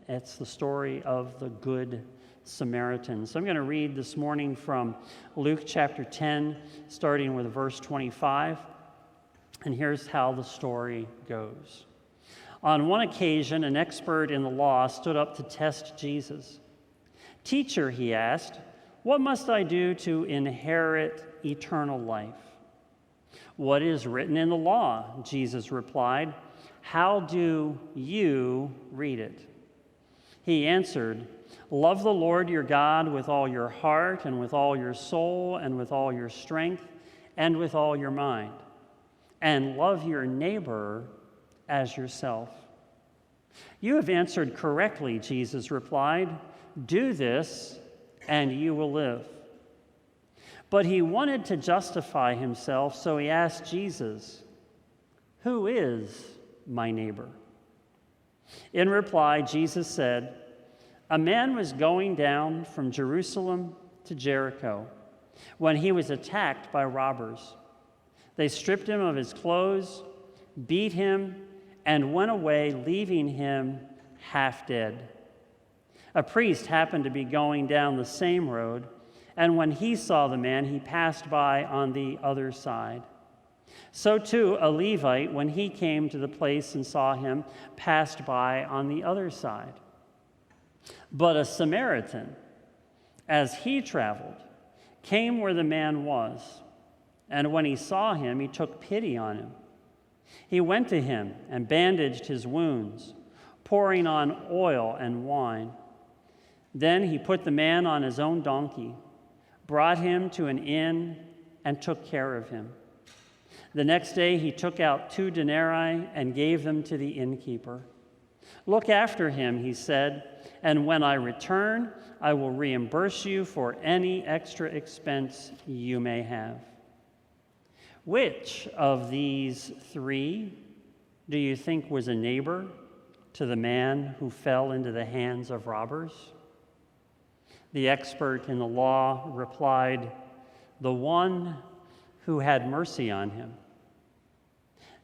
It's the story of the Good Samaritan. So I'm going to read this morning from Luke chapter 10, starting with verse 25. And here's how the story goes. On one occasion, an expert in the law stood up to test Jesus. "Teacher," he asked, "what must I do to inherit eternal life?" "What is written in the law?" Jesus replied. "How do you read it?" He answered, "Love the Lord your God with all your heart and with all your soul and with all your strength and with all your mind, and love your neighbor as yourself." "You have answered correctly," Jesus replied. "Do this and you will live." But he wanted to justify himself, so he asked Jesus, "Who is my neighbor?" In reply, Jesus said, "A man was going down from Jerusalem to Jericho when he was attacked by robbers. They stripped him of his clothes, beat him, and went away, leaving him half dead. A priest happened to be going down the same road, and when he saw the man, he passed by on the other side. So too, a Levite, when he came to the place and saw him, passed by on the other side. But a Samaritan, as he traveled, came where the man was, and when he saw him, he took pity on him. He went to him and bandaged his wounds, pouring on oil and wine. Then he put the man on his own donkey, brought him to an inn, and took care of him. The next day he took out 2 denarii and gave them to the innkeeper. 'Look after him,' he said, 'and when I return, I will reimburse you for any extra expense you may have.' Which of these 3 do you think was a neighbor to the man who fell into the hands of robbers?" The expert in the law replied, "The one who had mercy on him."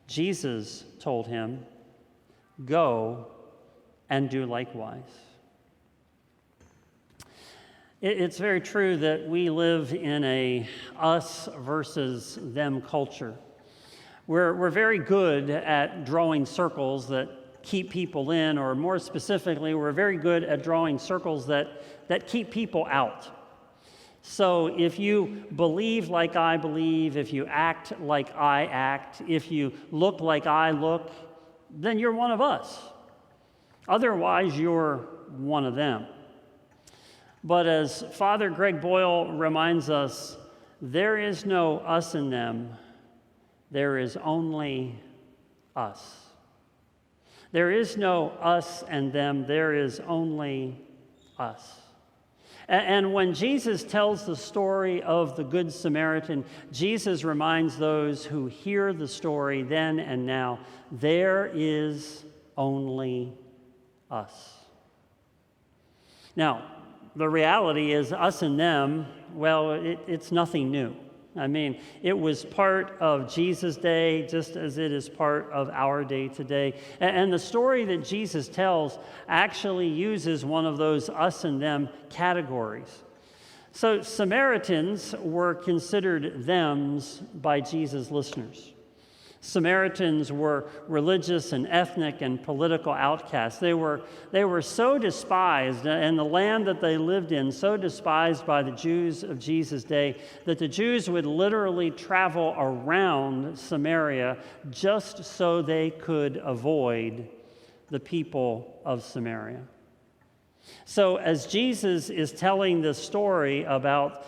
Jesus told him, "Go and do likewise." It's very true that we live in a us versus them culture. We're very good at drawing circles that keep people in, or more specifically, we're very good at drawing circles that keep people out. So if you believe like I believe, if you act like I act, if you look like I look, then you're one of us. Otherwise, you're one of them. But as Father Greg Boyle reminds us, there is no us and them, there is only us. There is no us and them, there is only us. And when Jesus tells the story of the Good Samaritan, Jesus reminds those who hear the story then and now, there is only us. Now, the reality is us and them, well, it's nothing new. I mean, it was part of Jesus' day just as it is part of our day today. And the story that Jesus tells actually uses one of those us and them categories. So Samaritans were considered thems by Jesus' listeners. Samaritans were religious and ethnic and political outcasts. They were so despised, and the land that they lived in so despised by the Jews of Jesus' day, that the Jews would literally travel around Samaria just so they could avoid the people of Samaria. So as Jesus is telling this story about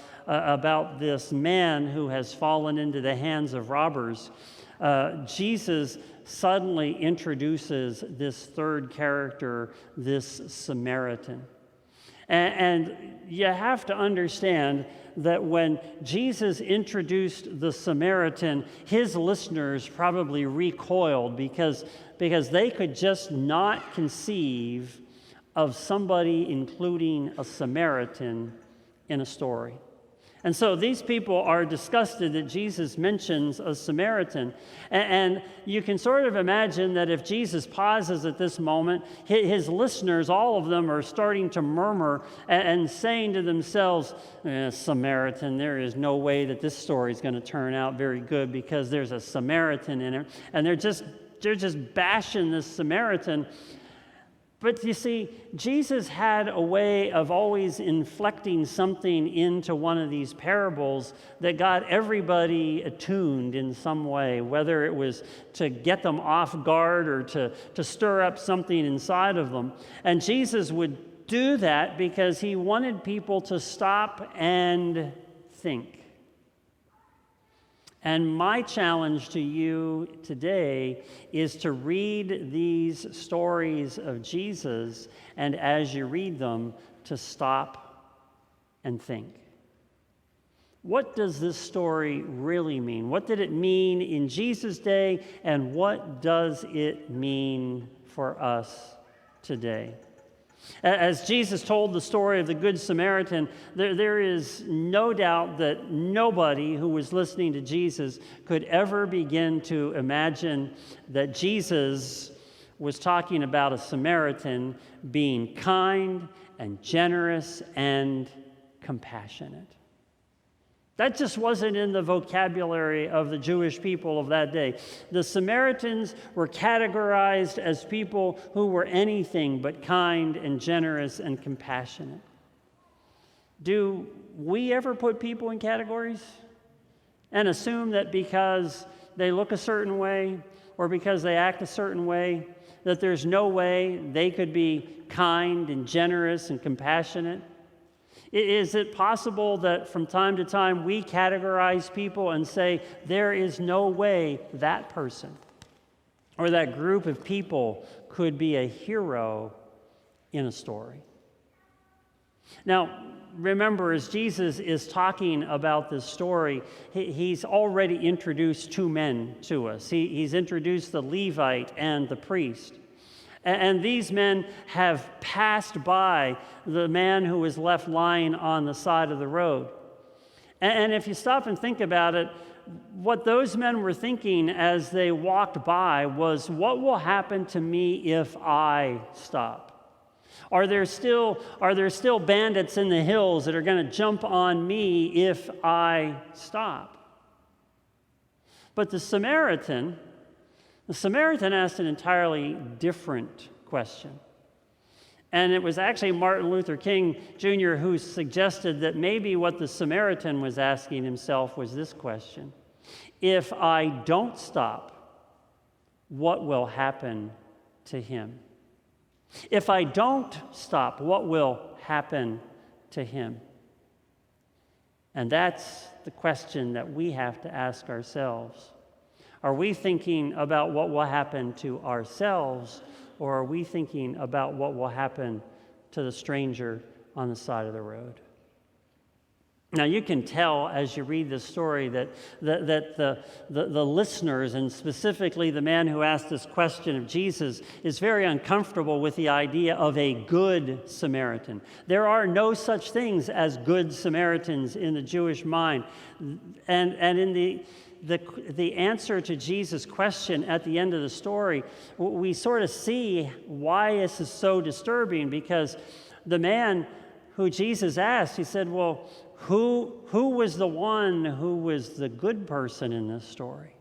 this man who has fallen into the hands of robbers, Jesus suddenly introduces this third character, this Samaritan. And you have to understand that when Jesus introduced the Samaritan, his listeners probably recoiled because they could just not conceive of somebody including a Samaritan in a story. And so these people are disgusted that Jesus mentions a Samaritan. And you can sort of imagine that if Jesus pauses at this moment, his listeners, all of them, are starting to murmur and saying to themselves, Samaritan, there is no way that this story is going to turn out very good because there's a Samaritan in it. And they're just bashing this Samaritan. But you see, Jesus had a way of always inflecting something into one of these parables that got everybody attuned in some way, whether it was to get them off guard or to stir up something inside of them. And Jesus would do that because he wanted people to stop and think. And my challenge to you today is to read these stories of Jesus, and as you read them, to stop and think. What does this story really mean? What did it mean in Jesus' day, and what does it mean for us today? As Jesus told the story of the Good Samaritan, there is no doubt that nobody who was listening to Jesus could ever begin to imagine that Jesus was talking about a Samaritan being kind and generous and compassionate. That just wasn't in the vocabulary of the Jewish people of that day. The Samaritans were categorized as people who were anything but kind and generous and compassionate. Do we ever put people in categories and assume that because they look a certain way or because they act a certain way, that there's no way they could be kind and generous and compassionate? Is it possible that from time to time we categorize people and say, there is no way that person or that group of people could be a hero in a story? Now, remember, as Jesus is talking about this story, he's already introduced two men to us. He's introduced the Levite and the priest. And these men have passed by the man who was left lying on the side of the road. And if you stop and think about it, what those men were thinking as they walked by was, what will happen to me if I stop? Are there still bandits in the hills that are going to jump on me if I stop? But the Samaritan asked an entirely different question. And it was actually Martin Luther King Jr. who suggested that maybe what the Samaritan was asking himself was this question: if I don't stop, what will happen to him? If I don't stop, what will happen to him? And that's the question that we have to ask ourselves. Are we thinking about what will happen to ourselves, or are we thinking about what will happen to the stranger on the side of the road? Now, you can tell as you read this story that the listeners, and specifically the man who asked this question of Jesus, is very uncomfortable with the idea of a good Samaritan. There are no such things as good Samaritans in the Jewish mind. And in the answer to Jesus' question at the end of the story, we sort of see why this is so disturbing, because the man who Jesus asked, he said, well, who was the one who was the good person in this story?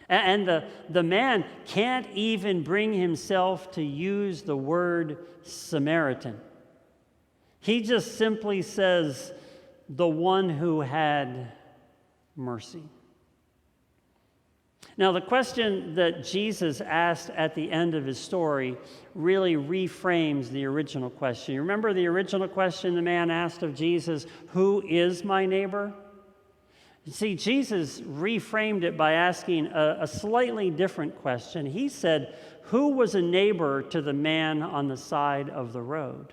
And the man can't even bring himself to use the word Samaritan. He just simply says, the one who had mercy. Now, the question that Jesus asked at the end of his story really reframes the original question. You remember the original question the man asked of Jesus, who is my neighbor? You see, Jesus reframed it by asking a slightly different question. He said, who was a neighbor to the man on the side of the road?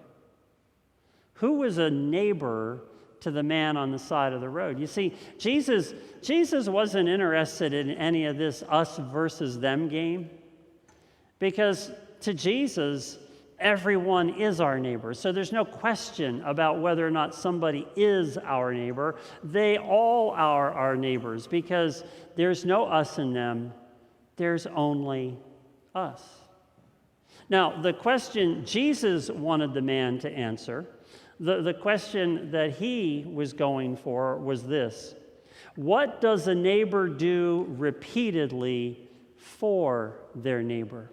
Who was a neighbor to the man on the side of the road? You see, Jesus wasn't interested in any of this us versus them game, because to Jesus, everyone is our neighbor. So there's no question about whether or not somebody is our neighbor. They all are our neighbors because there's no us in them. There's only us. Now, the question Jesus wanted the man to answer, the question that he was going for was this: what does a neighbor do repeatedly for their neighbor?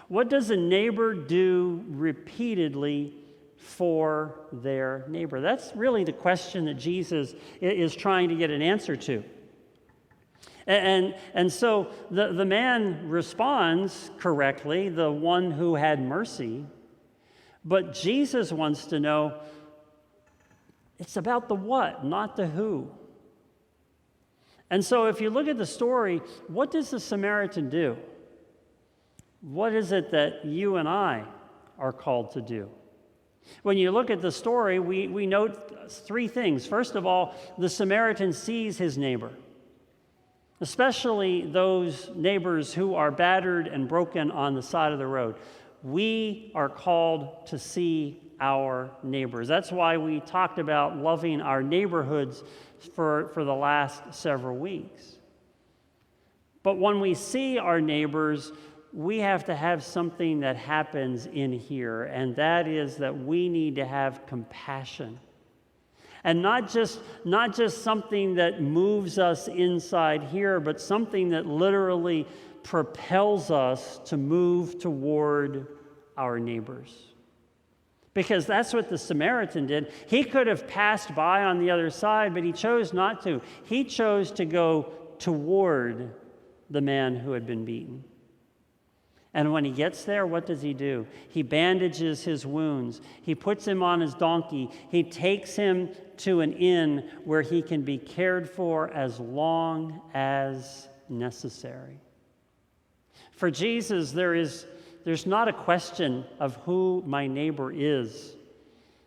What does a neighbor do repeatedly for their neighbor? That's really the question that Jesus is trying to get an answer to. And so the man responds correctly, the one who had mercy, but Jesus wants to know it's about the what, not the who. And so if you look at the story, what does the Samaritan do? What is it that you and I are called to do? When you look at the story, we note three things. First of all, the Samaritan sees his neighbor, especially those neighbors who are battered and broken on the side of the road. We are called to see our neighbors. That's why we talked about loving our neighborhoods for the last several weeks. But when we see our neighbors, we have to have something that happens in here, and that is that we need to have compassion. And not just something that moves us inside here, but something that literally propels us to move toward our neighbors. Because that's what the Samaritan did. He could have passed by on the other side, but he chose not to. He chose to go toward the man who had been beaten. And when he gets there, what does he do? He bandages his wounds. He puts him on his donkey. He takes him to an inn where he can be cared for as long as necessary. For Jesus, there's not a question of who my neighbor is.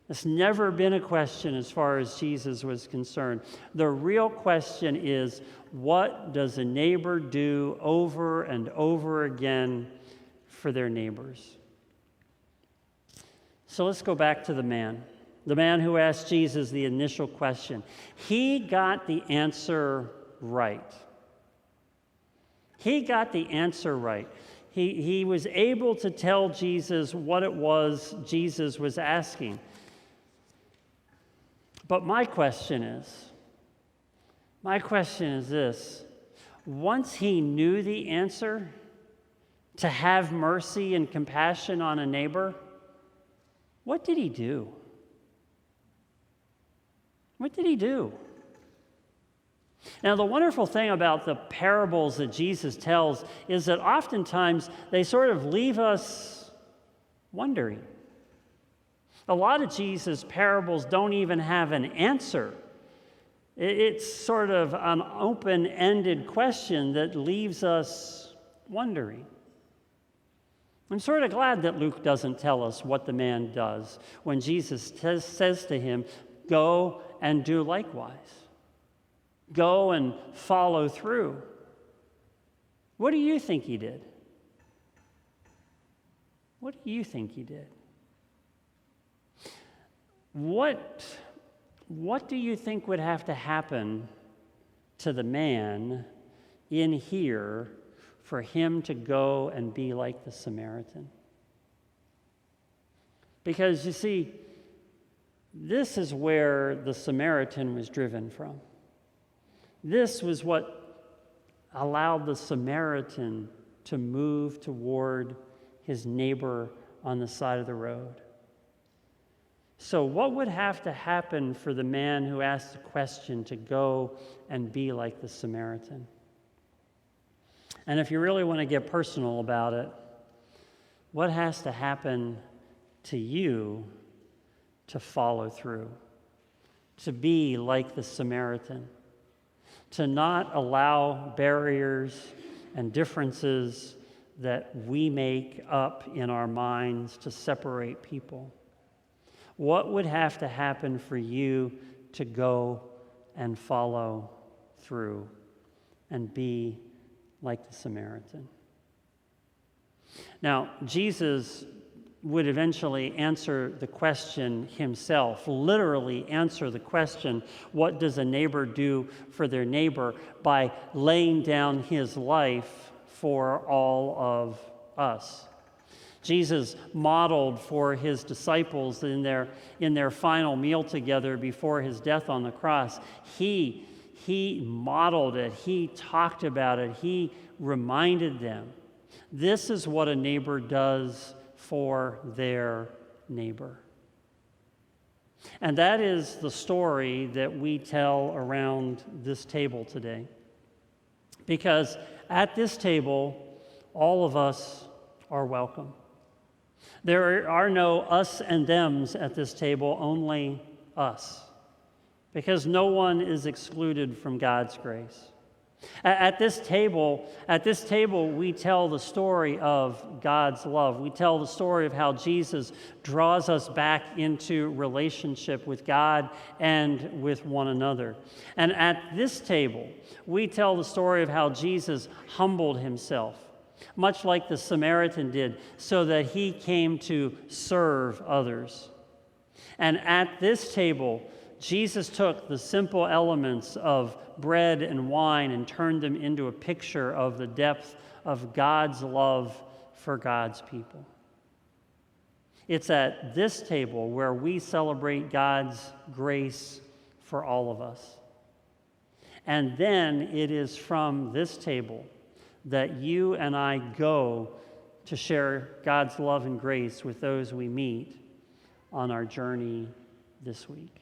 It's never been a question as far as Jesus was concerned. The real question is, what does a neighbor do over and over again for their neighbors? So let's go back to the man who asked Jesus the initial question. He got the answer right. He got the answer right. He was able to tell Jesus what it was Jesus was asking. But my question is this: once he knew the answer, to have mercy and compassion on a neighbor, what did he do? What did he do? Now, the wonderful thing about the parables that Jesus tells is that oftentimes they sort of leave us wondering. A lot of Jesus' parables don't even have an answer. It's sort of an open-ended question that leaves us wondering. I'm sort of glad that Luke doesn't tell us what the man does when Jesus says to him, "Go and do likewise. Go and follow through." What do you think he did? What do you think he did? What do you think would have to happen to the man in here for him to go and be like the Samaritan? Because you see, this is where the Samaritan was driven from. This was what allowed the Samaritan to move toward his neighbor on the side of the road. So what would have to happen for the man who asked the question to go and be like the Samaritan? And if you really want to get personal about it, what has to happen to you to follow through, to be like the Samaritan, to not allow barriers and differences that we make up in our minds to separate people? What would have to happen for you to go and follow through and be like the Samaritan? Now, Jesus would eventually answer the question himself, literally answer the question, what does a neighbor do for their neighbor, by laying down his life for all of us. Jesus modeled for his disciples in their final meal together before his death on the cross. He modeled it. He talked about it. He reminded them. This is what a neighbor does for their neighbor. And that is the story that we tell around this table today. Because at this table, all of us are welcome. There are no us and thems at this table, only us. Because no one is excluded from God's grace. At this table, we tell the story of God's love. We tell the story of how Jesus draws us back into relationship with God and with one another. And at this table, we tell the story of how Jesus humbled himself, much like the Samaritan did, so that he came to serve others. And at this table, Jesus took the simple elements of bread and wine and turned them into a picture of the depth of God's love for God's people. It's at this table where we celebrate God's grace for all of us. And then it is from this table that you and I go to share God's love and grace with those we meet on our journey this week.